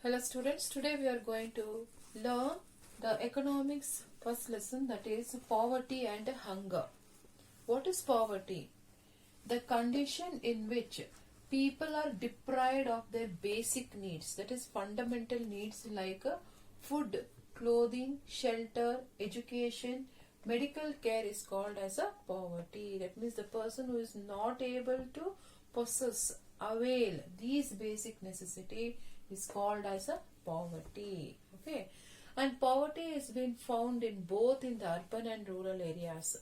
Hello students, today we are going to learn the economics first lesson, that is poverty and hunger. What is poverty? The condition in which people are deprived of their basic needs, that is fundamental needs like food, clothing, shelter, education, medical care is called as a poverty. That means the person who is not able to possess, avail these basic necessity is called as a poverty. Okay, and poverty has been found in both in the urban and rural areas.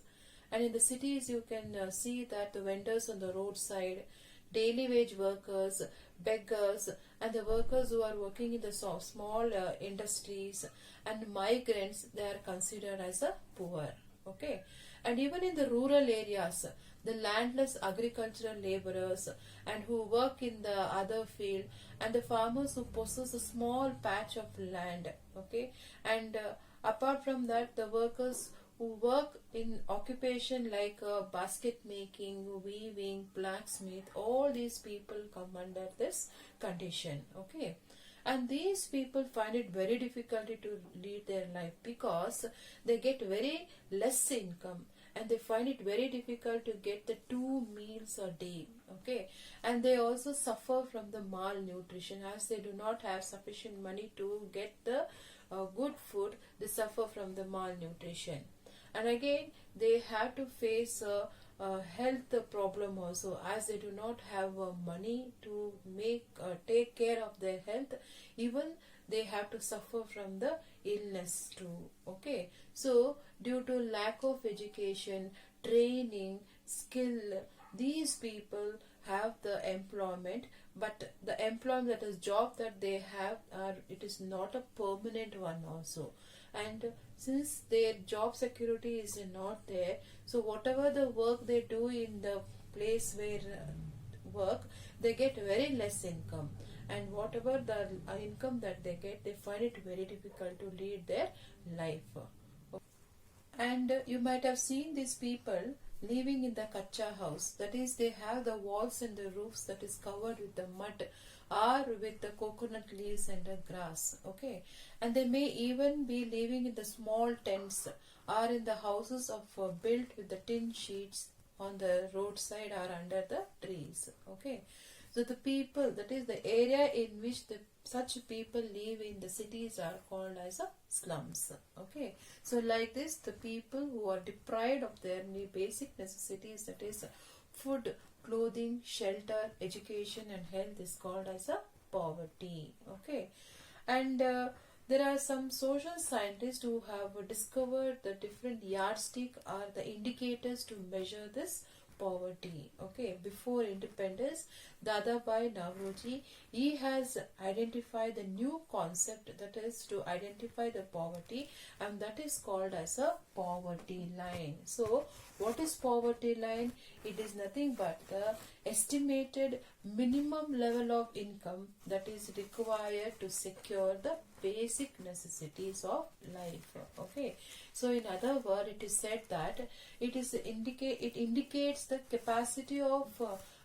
And in the cities you can see that the vendors on the roadside, daily wage workers, beggars, and the workers who are working in the small industries and migrants, they are considered as a poor. Okay, and even in the rural areas, the landless agricultural laborers and who work in the other field, and the farmers who possess a small patch of land. Okay, and apart from that, the workers who work in occupation like basket making, weaving, blacksmith, all these people come under this condition. Okay, and these people find it very difficult to lead their life because they get very less income and they find it very difficult to get the 2 meals a day. Okay, and they also suffer from the malnutrition as they do not have sufficient money to get the good food. They suffer from the malnutrition, and again they have to face a health problem also, as they do not have money to take care of their health. Even they have to suffer from the illness too. Okay, so due to lack of education, training, skill, these people have the employment, but the employment, that is job that they have, it is not a permanent one also. And since their job security is not there, so whatever the work they do in the place where work, they get very less income, and whatever the income that they get, they find it very difficult to lead their life. And you might have seen these people living in the kacha house, that is they have the walls and the roofs that is covered with the mud or with the coconut leaves and the grass. Okay, and they may even be living in the small tents or in the houses of built with the tin sheets on the roadside or under the trees. Okay, so the people, that is the area in which such people live in the cities, are called as a slums. Okay, so like this, the people who are deprived of their basic necessities, that is food, clothing, shelter, education and health, is called as a poverty. Okay, and there are some social scientists who have discovered the different yardstick or the indicators to measure this poverty. Okay, before independence, Dadabhai Navroji, he has identified the new concept, that is to identify the poverty, and that is called as a poverty line. So what is poverty line? It is nothing but the estimated minimum level of income that is required to secure the basic necessities of life. Okay, so in other words, it is said that it indicates the capacity of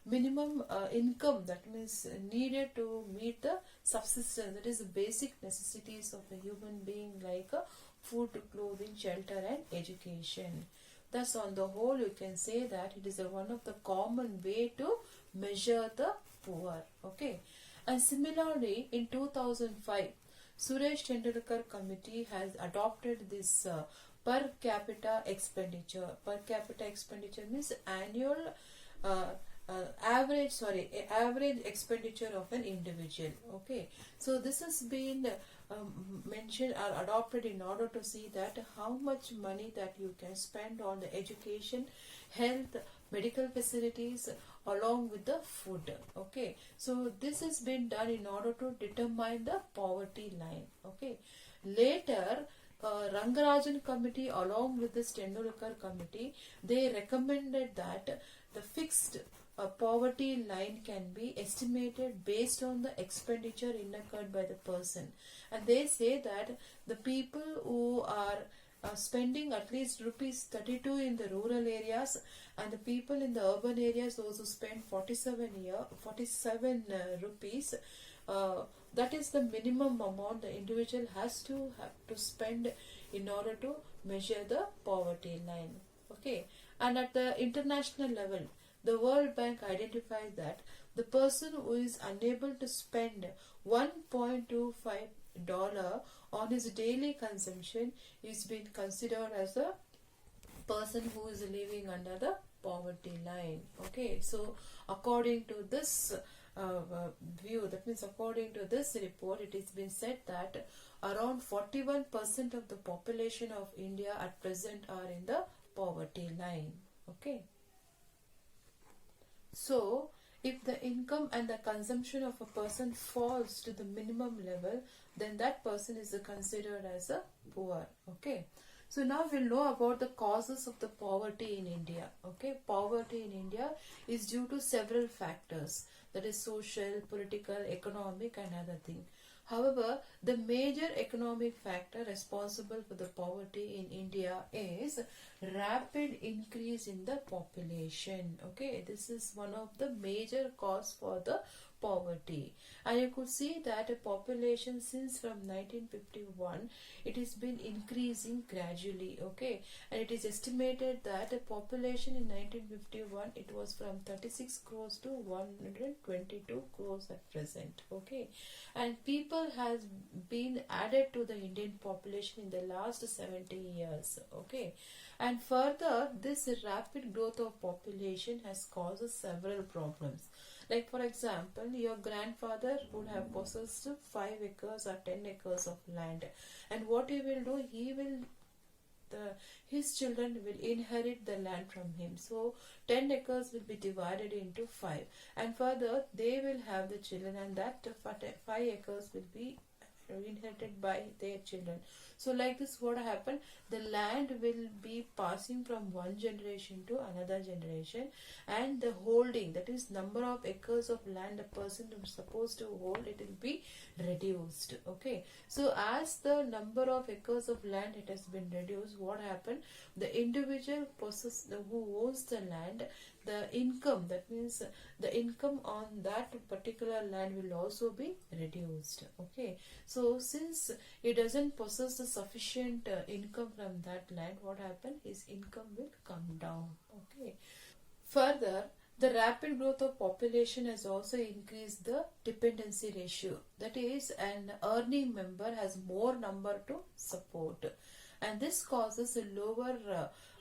minimum income, that means needed to meet the subsistence, that is the basic necessities of a human being, like food, clothing, shelter and education. Thus, on the whole, you can say that it is one of the common way to measure the poor. Okay, and similarly in 2005, Suresh Tendulkar committee has adopted this per capita expenditure. Per capita expenditure means annual average expenditure of an individual. Okay, so this has been mentioned or adopted in order to see that how much money that you can spend on the education, health, medical facilities along with the food. Okay, so this has been done in order to determine the poverty line. Okay, later Rangarajan committee along with this Tendulkar committee, they recommended that the fixed poverty line can be estimated based on the expenditure incurred by the person, and they say that the people who are spending at least rupees 32 in the rural areas, and the people in the urban areas, those who spend 47 rupees That is the minimum amount the individual has to have to spend in order to measure the poverty line. Okay, and at the international level, the World Bank identifies that the person who is unable to spend $1.25 on his daily consumption is being considered as a person who is living under the poverty line. Okay, so according to this view, that means according to this report, it has been said that around 41% of the population of India at present are in the poverty line. Okay, so if the income and the consumption of a person falls to the minimum level, then that person is considered as a poor. Okay, so now we'll know about the causes of the poverty in India. Okay, poverty in India is due to several factors, that is social, political, economic and other things. However, the major economic factor responsible for the poverty in India is rapid increase in the population. Okay, this is one of the major cause for the poverty, and you could see that a population since from 1951 it has been increasing gradually. Okay, and it is estimated that a population in 1951 it was from 36 crores to 122 crores at present. Okay, and people has been added to the Indian population in the last 70 years. Okay, and further this rapid growth of population has caused several problems. Like for example, your grandfather would have possessed 5 acres or 10 acres of land, and what he will do, his children will inherit the land from him. So 10 acres will be divided into 5, and further they will have the children, and that 5 acres will be inherited by their children. So like this, what happened, the land will be passing from one generation to another generation, and the holding, that is number of acres of land a person is supposed to hold, it will be reduced. Okay, so as the number of acres of land it has been reduced, what happened, the individual who owns the land, the income, that means the income on that particular land will also be reduced. Okay, so since he doesn't possess the sufficient income from that land, what happened, his income will come down. Okay, further the rapid growth of population has also increased the dependency ratio, that is an earning member has more number to support, and this causes a lower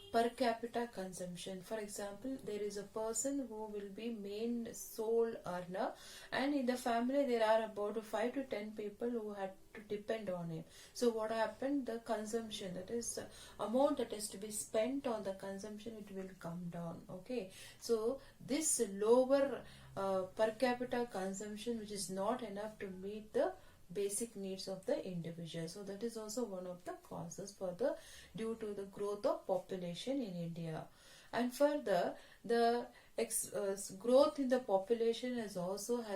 per capita consumption. For example, there is a person who will be main sole earner, and in the family there are about 5 to 10 people who had to depend on him. So what happened, the consumption, that is amount that is to be spent on the consumption, it will come down. Okay, so this lower per capita consumption, which is not enough to meet the basic needs of the individual. So that is also one of the causes for the due to the growth of population in India. And further, the growth in the population has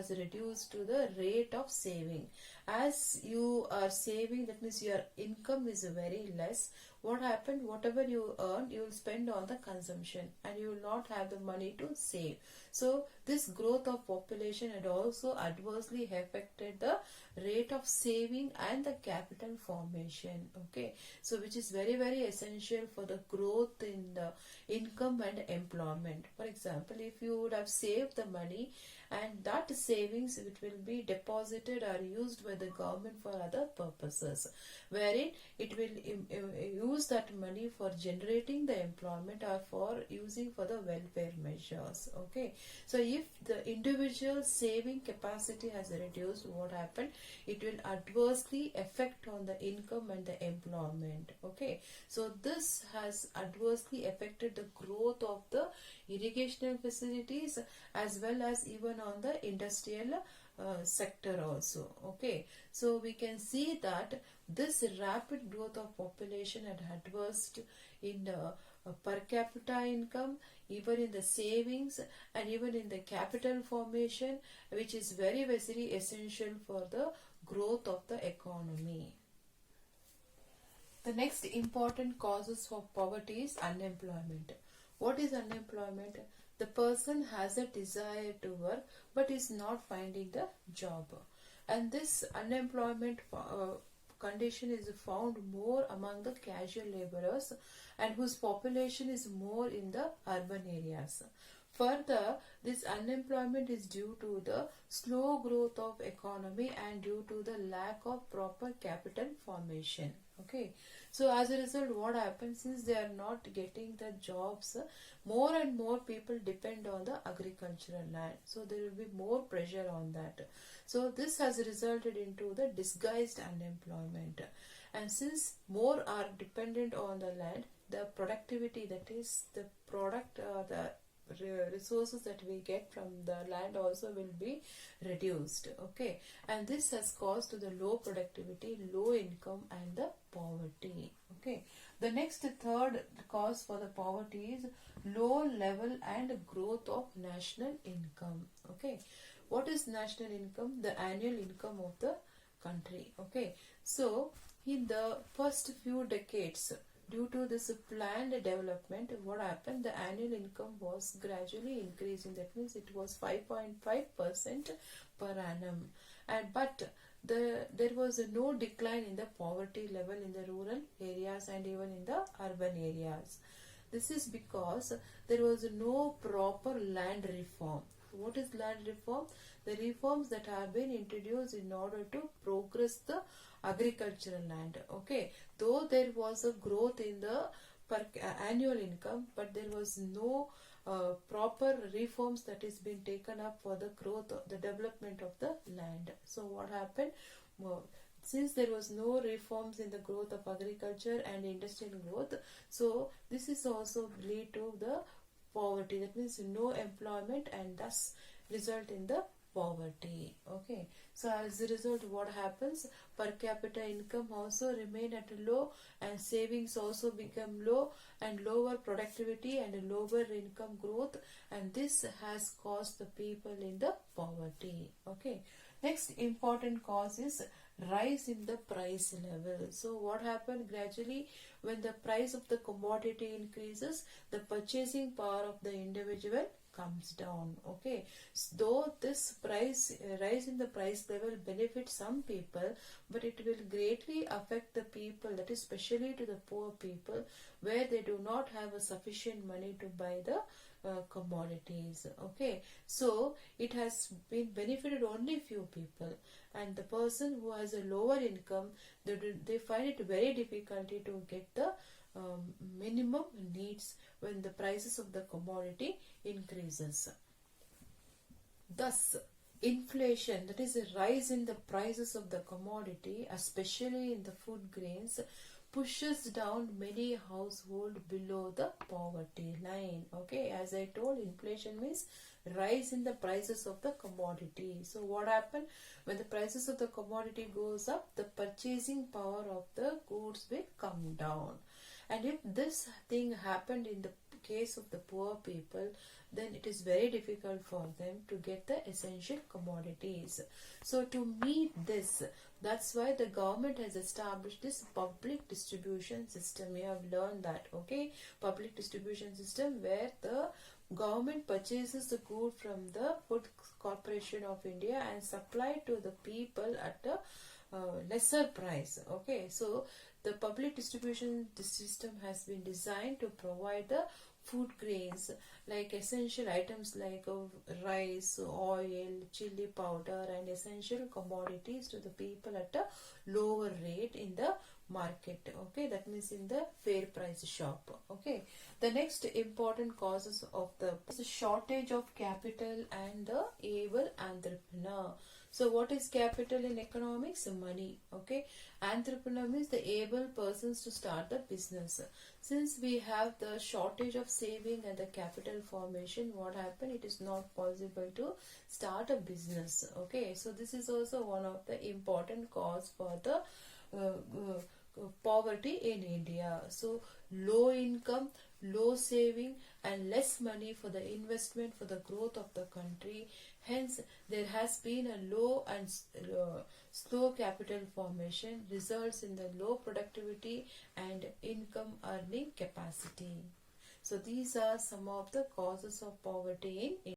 reduced to the rate of saving. As you are saving, that means your income is very less. What happened, whatever you earn, you will spend on the consumption, and you will not have the money to save. So this growth of population had also adversely affected the rate of saving and the capital formation. Okay, so which is very essential for the growth in the income and employment. For example, if you would have saved the money, and that savings it will be deposited or used by the government for other purposes, wherein it will use that money for generating the employment or for using for the welfare measures. Okay, so if the individual saving capacity has reduced, what happened, it will adversely affect on the income and the employment. Okay, so this has adversely affected the growth of the irrigational facilities as well as even on the industrial sector also. Okay, so we can see that this rapid growth of population had adverse in the per capita income, even in the savings, and even in the capital formation, which is very essential for the growth of the economy. The next important causes for poverty is unemployment. What is unemployment? The person has a desire to work but is not finding the job. And this unemployment condition is found more among the casual laborers and whose population is more in the urban areas. Further, this unemployment is due to the slow growth of economy and due to the lack of proper capital formation. Okay, so as a result, what happens is they are not getting the jobs. More and more people depend on the agricultural land, so there will be more pressure on that. So this has resulted into the disguised unemployment, and since more are dependent on the land, the productivity, that is the product, the resources that we get from the land also will be reduced. Okay, and this has caused to the low productivity, low income and the poverty. Okay, the next third cause for the poverty is low level and growth of national income. Okay, what is national income? The annual income of the country. Okay, so in the first few decades, due to this planned development, what happened? The annual income was gradually increasing. That means it was 5.5% per annum. But there was no decline in the poverty level in the rural areas and even in the urban areas. This is because there was no proper land reform. What is land reform? The reforms that have been introduced in order to progress the agricultural land. Okay, though there was a growth in the annual income, but there was no proper reforms that is being taken up for the growth, the development of the land. So what happened? Since there was no reforms in the growth of agriculture and industrial growth, so this is also lead to the poverty. That means no employment and thus result in the poverty. Okay, so as a result, what happens? Per capita income also remain at low and savings also become low and lower productivity and lower income growth, and this has caused the people in the poverty. Okay, next important cause is rise in the price level. So what happened? Gradually, when the price of the commodity increases, the purchasing power of the individual comes down. Okay, though this price rise in the price level benefits some people, but it will greatly affect the people, that is especially to the poor people, where they do not have a sufficient money to buy the commodities. Okay, so it has been benefited only few people, and the person who has a lower income, they find it very difficulty to get the minimum needs when the prices of the commodity increases. Thus, inflation, that is a rise in the prices of the commodity, especially in the food grains, pushes down many households below the poverty line. Okay, as I told, inflation means rise in the prices of the commodity. So what happened? When the prices of the commodity goes up, the purchasing power of the goods will come down. And if this thing happened in the case of the poor people, then it is very difficult for them to get the essential commodities. So to meet this, that's why the government has established this public distribution system. You have learned that, okay? Public distribution system, where the government purchases the good from the Food Corporation of India and supply to the people at a lesser price. Okay, so the public distribution system has been designed to provide the food grains like essential items like rice, oil, chili powder and essential commodities to the people at a lower rate in the market. Okay, that means in the fair price shop. Okay, the next important causes of the shortage of capital and the able entrepreneur. So what is capital in economics? Money. Okay, entrepreneur means the able persons to start the business. Since we have the shortage of saving and the capital formation, what happened? It is not possible to start a business. Okay, so this is also one of the important cause for the poverty in India. So low income, low saving and less money for the investment for the growth of the country. Hence, there has been a low and slow capital formation, results in the low productivity and income earning capacity. So these are some of the causes of poverty in India.